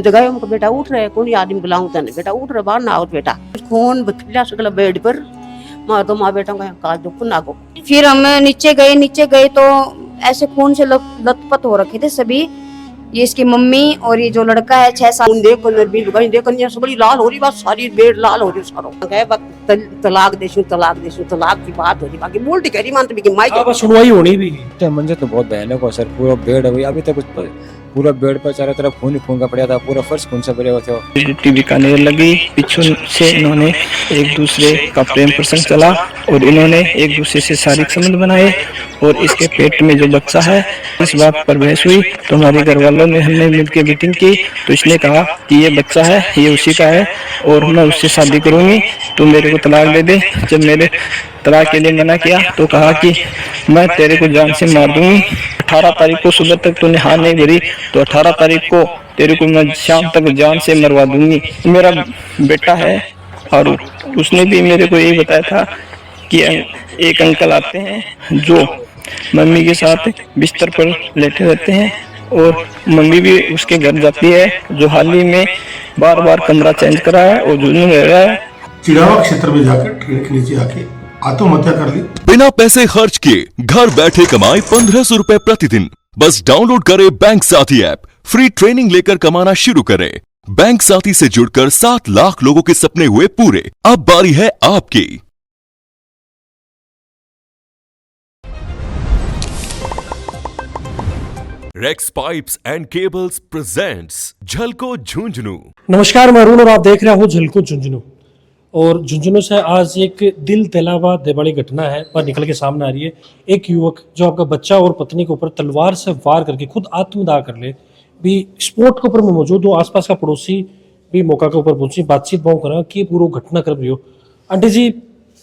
जगह उनको बेटा उठ रहे कौन आदमी बुलाऊं तने बेटा उठ रहे बाहर ना आओ बेटा खून बखिला सकला बेड पर माँ तो माँ बेटा का काज दो पुना को। फिर हम नीचे गए तो ऐसे खून से लथपथ हो रखे थे सभी। ये इसकी मम्मी और ये जो लड़का है 6 साल। देख को भी लुगाई देख कन्या सब बड़ी लाल हो रही बात सारी बेड लाल हो रही सारो कहे तलाक तलाक की बात हो रही बाकी बोलती कह रही मानते भी कि माई बस सुनवाई होनी भी। मंजर तो बहुत भयानक हो सर, पूरा बेड अभी तक पूरा बेड पर चारों तरफ खून ही खून का पड़ा था, पूरा फर्श खून से भरे हुए थे। टीवी का नेर लगी, पीछे से इन्होंने एक दूसरे का प्रेम प्रसंग चला और इन्होंने एक दूसरे से शारीरिक संबंध बनाए और इसके पेट में जो बच्चा है इस बात पर बहस हुई तो हमारे घर वालों ने हमने मिलकर मीटिंग की तो इसने कहा कि ये बच्चा है ये उसी का है और मैं उससे शादी करूंगी तो मेरे को तलाक दे दे। जब मेरे तलाक के लिए मना किया तो कहा कि मैं तेरे को जान से मार दूंगी। 18 तारीख को सुबह तक तूने हाँ नहीं भरी तो 18 तारीख को तेरे को मैं शाम तक जान से मरवा दूंगी। मेरा बेटा है और उसने भी मेरे को यही बताया था कि एक अंकल आते हैं जो मम्मी के साथ बिस्तर पर लेटे रहते हैं और मम्मी भी उसके घर जाती है जो हाल ही में बार कमरा चेंज करा है और जुनून रह रहा है। चिड़ावा क्षेत्र में जाकर ट्रेन के नीचे आके आत्महत्या कर ली। बिना पैसे खर्च किए घर बैठे कमाए 1500 रुपए प्रतिदिन। बस डाउनलोड करें बैंक साथी ऐप, फ्री ट्रेनिंग लेकर कमाना शुरू करें। बैंक साथी से जुड़कर 7 लाख लोगों के सपने हुए पूरे। अब बारी है आपकी। Rex pipes and cables presents Jhalko Jhunjhunu. नमस्कार, मैं अरुण और आप देख रहे हो झलको झुंझुनू। और झुंझुनू से आज एक दिल दहलावा बड़ी घटना है पर निकल के सामने आ रही है। एक युवक जो आपका बच्चा और पत्नी के ऊपर तलवार से वार करके खुद आत्मदाह कर ले। भी स्पॉट के ऊपर मैं मौजूद हूँ, आसपास का पड़ोसी भी मौका के ऊपर पहुंची, बातचीत बहुत करा कि पूरा घटना कर रही हो। आंटी जी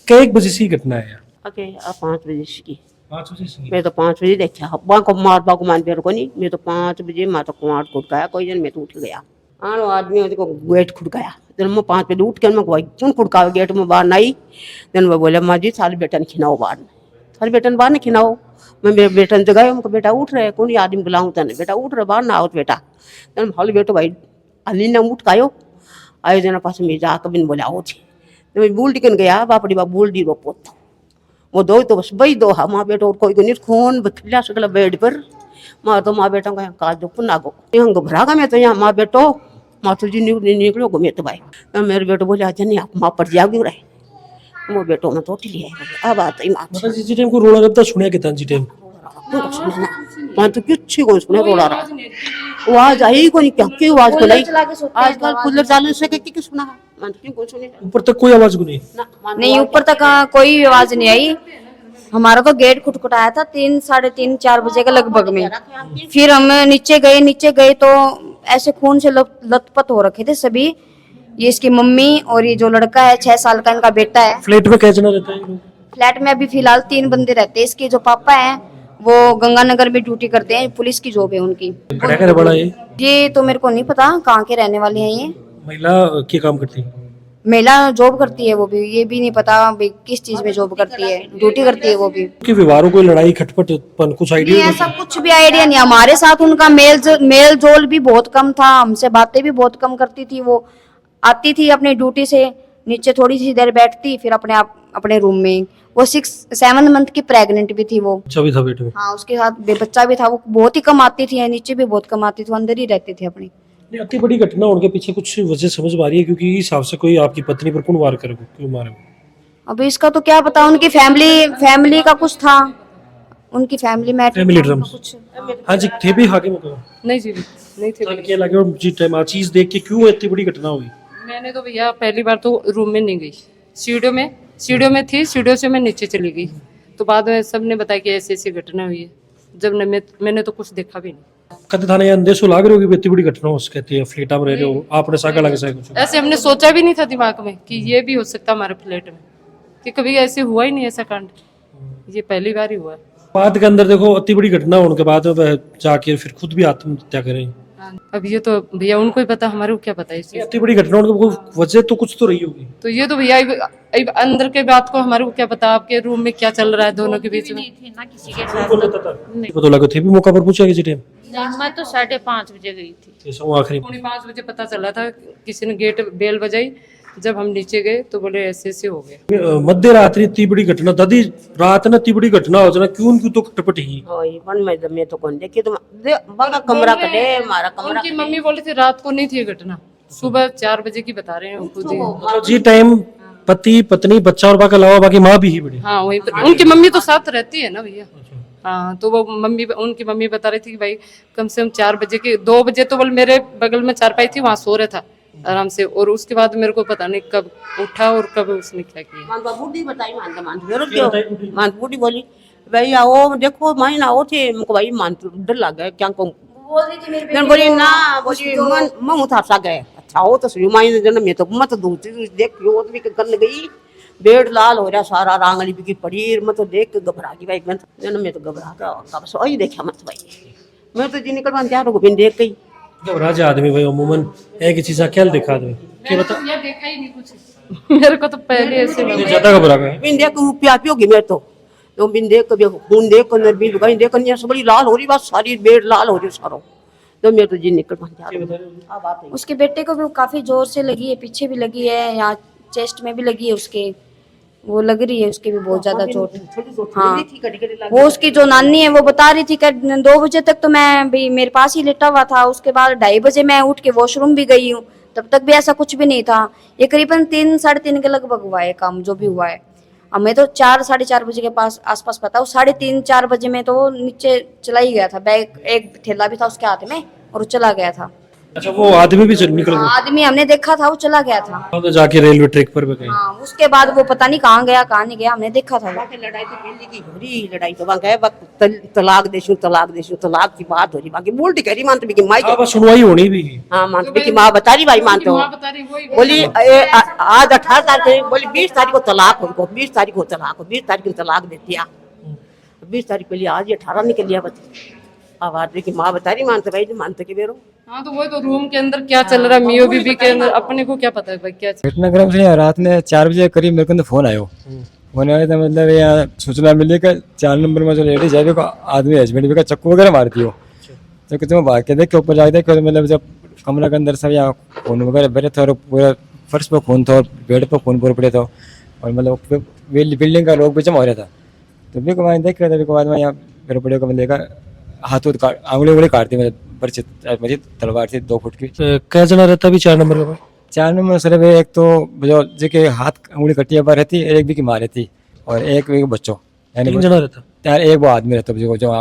कई बजे से घटना है? 5 बजे की 5 बजे से। मैं तो 5 बजे देखा बाको मान बेर को नहीं मैं तो 5 बजे मैं तो कुआट खुड़काया कोई जन मैं तो उठ गया आनो आदमी को गेट खुड़काया जन मैं 5 बजे उठ के मैं कौन खुड़काओ गेट में बाहर नहीं जन मैं बोले माँ जी साल बेटा ने खिनाओ बाहर साल बेटा ने बाहर ने खिनाओ। मैं मेरे बेटा ने जगह उनको बेटा उठ रहे कौन आदमी बुलाऊं तने बेटा उठ रहे बाहर ना आओ बेटा जन हल बेटो भाई अली ने उठ कायो आयो जना पास में जाकर बिन बोले आओ थी तो मैं बूल टिकन गया बापड़ी बा बूल दी रो पोत वो दो तो बस भाई दो हाँ माँ बेटो और कोई नहीं खून बखिला सकला बेड पर माँ तो माँ बेटा का काज दो पुना को यहाँ घबरा मैं तो यहाँ माँ बेटो माँ तुझी निकलो घूमे तो भाई तो मेरे बेटो बोले अच्छा नहीं आप माँ पर जाओ रहे वो बेटो में तो लिया अब आता ही माँ जी टाइम को रोला रहा सुनिया कितना जी टाइम मैं तो कुछ को सुने रोला रहा आवाज आई को नहीं क्या की आवाज को नहीं आजकल कूलर चालू से के सुना मैं तो क्यों सुने ऊपर तक कोई आवाज को नहीं ऊपर तक कोई आवाज नहीं आई। हमारा तो गेट खटखटाया था 3, साढ़े 3, 4 बजे के लगभग में। फिर हम नीचे गए तो ऐसे खून से लथपथ हो रखे थे सभी। ये इसकी मम्मी और ये जो लड़का है 6 साल का इनका बेटा है। फ्लैट में कैसे रहता है? फ्लैट में अभी फिलहाल 3 बंदे रहते हैं। इसके जो पापा हैं वो गंगानगर में ड्यूटी करते हैं, पुलिस की जॉब है उनकी। बड़ा ये तो मेरे को नहीं पता कहाँ के रहने वाले हैं। ये महिला क्या काम करती है? महिला जॉब करती है वो भी, ये भी नहीं पता भाई किस चीज में जॉब करती है, ड्यूटी करती है वो भी। कि विवारों कोई लड़ाई खटपट कुछ आइडिया? ऐसा कुछ भी आइडिया नहीं। हमारे साथ उनका मेल जोल भी बहुत कम था, हमसे बातें भी बहुत कम करती थी। वो आती थी अपनी ड्यूटी से नीचे थोड़ी सी देर बैठती फिर अपने रूम में। वो 6-7 मंथ की प्रेग्नेंट भी थी वो। बच्चा भी था पेट में? हाँ उसके साथ बच्चा भी था। वो बहुत ही कम आती थी, नीचे भी बहुत कम आती थी, अंदर ही रहती थी अपनी। इतनी बड़ी घटना उनके पीछे कुछ वजह समझ आ रही है? क्योंकि इस हिसाब से कोई आपकी पत्नी पर कौन वार करेगा, क्यों मारेगा? अभी इसका तो क्या पता। उनकी फैमिली का कुछ था, उनकी फैमिली कुछ। हाँ जी थे भी हाकिम को? नहीं जी नहीं थे। क्या लगे और जी टाइम चीज देख के क्यों इतनी बड़ी घटना हुई? मैंने तो भैया पहली बार तो रूम में नहीं गई, सीढ़ियों में थी। सीढ़ियों से मैं नीचे चली गई तो बाद में सबने बताया कि ऐसी घटना हुई है। जब मैंने तो कुछ देखा भी नहीं। कद थाने अंदेशो लाग रहे हो कि इतनी बड़ी घटना हो सकती है? फ्लैट में रह रहे हो आपने सागा लगे से कुछ ऐसे हमने सोचा भी नहीं था दिमाग में कि ये भी हो सकता हमारे फ्लैट में, कि कभी ऐसे हुआ ही नहीं ऐसा कांड। ये पहली बार ही हुआ है। बाद के अंदर देखो इतनी बड़ी घटना होने के बाद जाके फिर खुद भी आत्महत्या करें, अब ये तो भैया उनको ही पता, हमारे को क्या पता है इस चीज। इतनी बड़ी घटना होने की वजह तो कुछ तो रही होगी। तो ये तो भैया अब अंदर के बात को हमारे को क्या पता, आपके रूम में क्या चल रहा है दोनों के बीच में। पता लगा थे भी मौका पर पूछा किसी टाइम? मैं तो 5:30 बजे गई थी। ऐसा हुआ आखिरी 5:45 बजे पता चला था, किसी ने गेट बेल बजाई, जब हम नीचे गए तो बोले ऐसे हो गया। मध्य रात्रि इतनी बड़ी घटना दादी, रात ने इतनी बड़ी घटना हो जाना क्यों तो खटपट ही। ओए मन में तो कौन देखी तो बगा कमरा कटे हमारा कमरा। उनकी मम्मी बोली थी रात को नहीं थी ये घटना, सुबह 4 बजे की बता रहे हैं खुद ही। मतलब जी टाइम पति पत्नी बच्चा और बाकी अलावा बाकी माँ भी ही बड़ी। हाँ वही, उनकी मम्मी तो साथ रहती है ना भैया। हाँ तो वो उनकी मम्मी बता रही थी कि भाई कम से कम 4 बजे के 2 बजे तो बोल मेरे बगल में चारपाई थी, वहाँ सो रहा था आराम से, और उसके बाद मेरे को पता नहीं कब उठा और कब उसने क्या किया। बूढ़ी बताई मान बूढ़ी बोली भाई आओ देखो माई ना आओ थे मुझको भाई मान डर लग गया क्या कहूँ। बोली ना बोली मैं उठा सा गए। अच्छा हो तो सुनी माई जन मैं तो मत दूसरी देख वो तो भी कर गई, बेड लाल हो रहा सारा, रांगली बिकी पड़ी, मैं तो देख के घबरा गई भाई। मैं तो घबरा गया बस वही देखा मत भाई, मैं तो जी निकलवा तैयार हो गई देख गई। घबरा जा आदमी भाई अमूमन एक चीज क्या देखा आदमी क्या बता यार देखा ही नहीं कुछ मेरे को तो पहले ऐसे लगा। ज्यादा घबरा गया। बिन देख रुपया पियोगी मैं तो बिन देख कभी खून देख कर नरबी लुगाई देख कर सब बड़ी लाल हो रही बस सारी बेड लाल हो रही सारो, तो मैं तो जी निकल पा। उसके बेटे को भी काफी जोर से लगी है, पीछे भी लगी है, यहाँ चेस्ट में भी लगी है, उसके वो लग रही है उसके भी बहुत ज्यादा चोट। हाँ वो उसकी जो नानी है वो बता रही थी कि 2 बजे तक तो मैं भी मेरे पास ही लेटा हुआ था, उसके बाद 2:30 बजे मैं उठ के वॉशरूम भी गई हूँ, तब तक भी ऐसा कुछ भी नहीं था। ये करीबन 3 साढ़े 3 के लगभग हुआ है काम जो भी हुआ है। हमें तो 4 साढ़े 4 बजे के पास आसपास पता, वो 3:30 4 बजे में तो नीचे चला ही गया था, बैग एक थैला भी था उसके हाथ में और वो चला गया था। अच्छा वो आदमी भी निकल गया? आदमी हमने देखा था वो चला गया था। तो जाके रेलवे ट्रैक पर भी गए। हाँ उसके बाद वो पता नहीं कहाँ गया कहाँ नहीं गया, हमने देखा था। लड़ाई तो पहले की हो रही, लड़ाई तो वहाँ गए तलाक देशू तलाक की बात हो रही, बाकी बोल कह रही मानते भी माई बस सुनवाई होनी भी। हाँ मानते की माँ बता रही भाई मानते हो, बोली आज 18 तारीख बोली 20 तारीख को तलाक हो, 20 तारीख को तलाक हो, 20 तारीख को तलाक देती है, 20 तारीख के लिए आज 18 निकल लिया बच्चे। अब आदमी की माँ बता रही मानते भाई मानते के बेरो। हाँ तो वो तो रूम के अंदर क्या चल रहा है मियो बीबी के अंदर अपने को क्या पता है भाई क्या घटनाक्रम से रात में 4 बजे करीब मेरे को फोन आयो, फोन आया था मतलब यहाँ सूचना मिली कि 4 नंबर में जो लेडीज है आदमी हस्बैंड भी का चक्कू वगैरह मार दियो, तो कितने भाग के देख के ऊपर जाके देख मतलब जब कमरा के अंदर सब यहाँ खून वगैरह भरे थे और पूरा फर्श पर खून था और बेड पर खून पूरे पड़े था और मतलब बिल्डिंग का लोग भी जमा हो रहा था, तो भी को देख के बाद में यहाँ मेरे बड़े को मतलब हाथों आंगली काटती मेरी तलवार थी 2 फुट की। क्या जना रहता भी 4 नंबर का? 4 नंबर सिर्फ एक तो जो जिसके हाथ अंगुली कटी पर रहती, एक भी की माँ रहती और एक बच्चों, यानी 3 जना रहता। यार एक वो आदमी रहता जो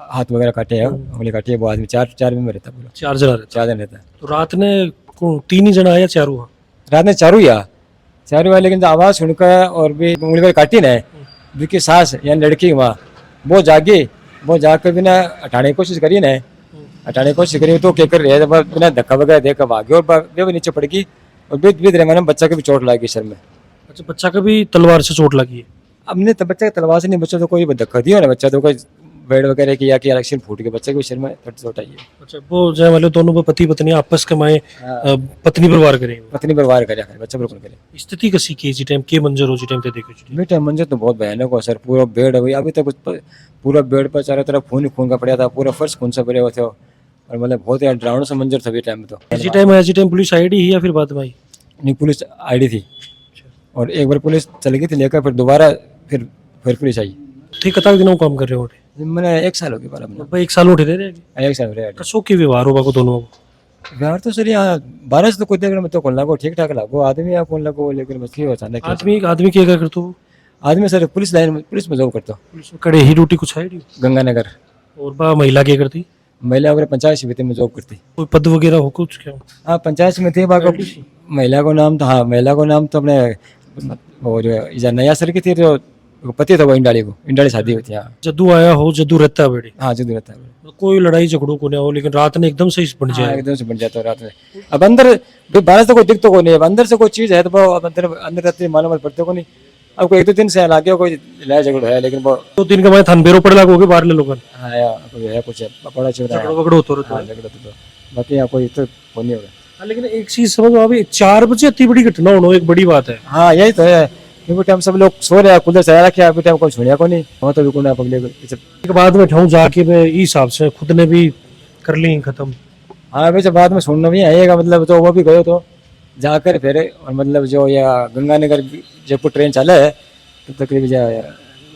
हाथ वगैरह काटे है अंगुली काटी है वो आदमी 4 में रहता पूरा 4 जना रहता। 4 जन रहता। तो रात ने 3 ही जना आया 4 हुआ? रात में 4 हुआ लेकिन आवाज सुनकर और भी अंगुली काटी ना जिसकी सास यानी लड़की वहाँ वो जागी, वो जाकर बिना हटाने की कोशिश करी ना, हटाने की कोशिश करी तो क्या कर रही है बिना धक्का वगैरह देकर भागी और वे भी नीचे पड़ गई और बीत रहे मैंने बच्चा को भी चोट लगी सर में। अच्छा बच्चा का भी तलवार से चोट लगी है? अब नहीं तो बच्चा तलवार से नहीं, बच्चा तो कोई धक्का दिया ना, बच्चा तो कोई बेड वगैरह की या कि इलेक्शन फूट के बच्चे के सिर में चोट आई है। अच्छा वो जो वाले दोनों पति पत्नी आपस कमाए पत्नी परिवार करे बच्चा बिल्कुल करे। स्थिति कैसी की जी टाइम के मंजर हो जी टाइम ते देखो बेटा मंजर तो बहुत भयानक हो सर, पूरा बेड है अभी तक पूरा बेड पर चारों तरफ खून का पड़ा था, पूरा फर्श खून से भरे हुए थे और मतलब बहुत ही डरावना सा मंजर था टाइम में। तो ऐसी टाइम पुलिस आई ही या फिर बाद में आई? नहीं पुलिस आई थी और एक बार पुलिस चली गई थी लेकर, फिर दोबारा फिर पुलिस आई। ठीक कता दिनों काम कर रहे हो? मैंने 1 साल हो गया बारह 1 साल उठे रहे 1 साल रहे कसो की व्यवहार होगा को दोनों व्यवहार तो सर यहाँ 12 से तो कोई देख रहा मैं तो कौन लागो ठीक ठाक लागो आदमी या कौन लागो, लेकिन बस क्यों अचानक आदमी क्या करते हो? आदमी सर पुलिस में जॉब करता हूँ, कड़े ही ड्यूटी कुछ है गंगानगर। और बा महिला क्या करती? महिला वगैरह पंचायत समिति में जॉब करती। कोई पद वगैरह हो कुछ क्या? हाँ पंचायत समिति महिला को नाम तो, हाँ महिला को नाम तो अपने वो जो नया सर की थी जो पति था वो इंडाली शादी हुई थी। हाँ जद्दू आया हो जद्दू रहता है बेड़ी? हाँ जद्दू रहता है, कोई लड़ाई झगड़ों को नहीं हो, लेकिन रात में एकदम से बन जाए। एकदम से बन जाता है रात में। अब अंदर 12 से कोई दिख तो को नहीं है, अंदर से कोई चीज है तो वो अंदर रहती मालूम पड़ते को नहीं। अब कोई 1-2 दिन से लागे कोई लड़ाई झगड़ा है, लेकिन वो 2 दिन के बाद थनबेरो पड़ लागोगे बाहर ले लोग। हाँ कोई है कुछ बड़ा झगड़ा होता रहता। बाकी यहाँ कोई तो फोन नहीं हो रहा। हाँ, लेकिन एक चीज समझ में अभी 4 बजे इतनी बड़ी घटना होना एक बड़ी बात है। हाँ यही तो है, क्योंकि टाइम सब लोग सो रहे हैं, कूलर चला रखे अभी टाइम कोई छोड़िया को नहीं, वहाँ तो बिल्कुल पब्लिक। एक बाद में ठाऊं जाके मैं इस हिसाब से खुद ने भी कर ली खत्म। हाँ अभी जब बाद में सुनना भी आएगा, मतलब तो वो भी गए तो जाकर फिर, और मतलब जो या गंगानगर जयपुर ट्रेन चला है तो तकरीबन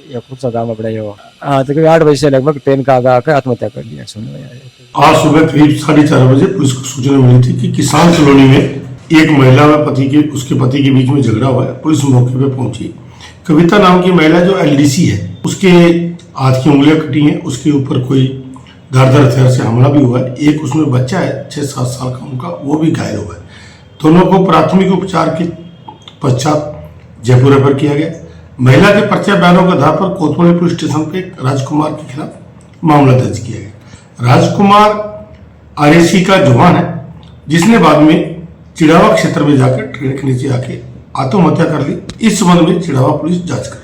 या खुद सा गाँव पड़ा हो। हाँ तकरीबन 8 बजे से लगभग ट्रेन का आगे आकर आत्महत्या कर लिया सुनने में आया। आज सुबह करीब 4:30 बजे पुलिस को सूचना मिली थी कि किसान कॉलोनी में एक महिला व उसके पति के बीच में झगड़ा हुआ है। पुलिस मौके पे पहुंची। कविता नाम की महिला जो एलडीसी है, उसके हाथ की उंगलियां कटी हैं, उसके ऊपर कोई धारदार हथियार से हमला भी हुआ है। एक उसमें बच्चा है 6-7 साल का उनका, वो भी घायल हुआ है। दोनों को प्राथमिक उपचार के पश्चात जयपुर रेफर किया गया। महिला के पर्चे बयानों के आधार पर कोतवाली पुलिस स्टेशन पे राजकुमार के खिलाफ मामला दर्ज किया गया। राजकुमार आरएसी का जवान है, जिसने बाद में चिड़ावा क्षेत्र में जाकर ट्रेन के नीचे आके आत्महत्या कर ली। इस संबंध में चिड़ावा पुलिस जांच कर रही है।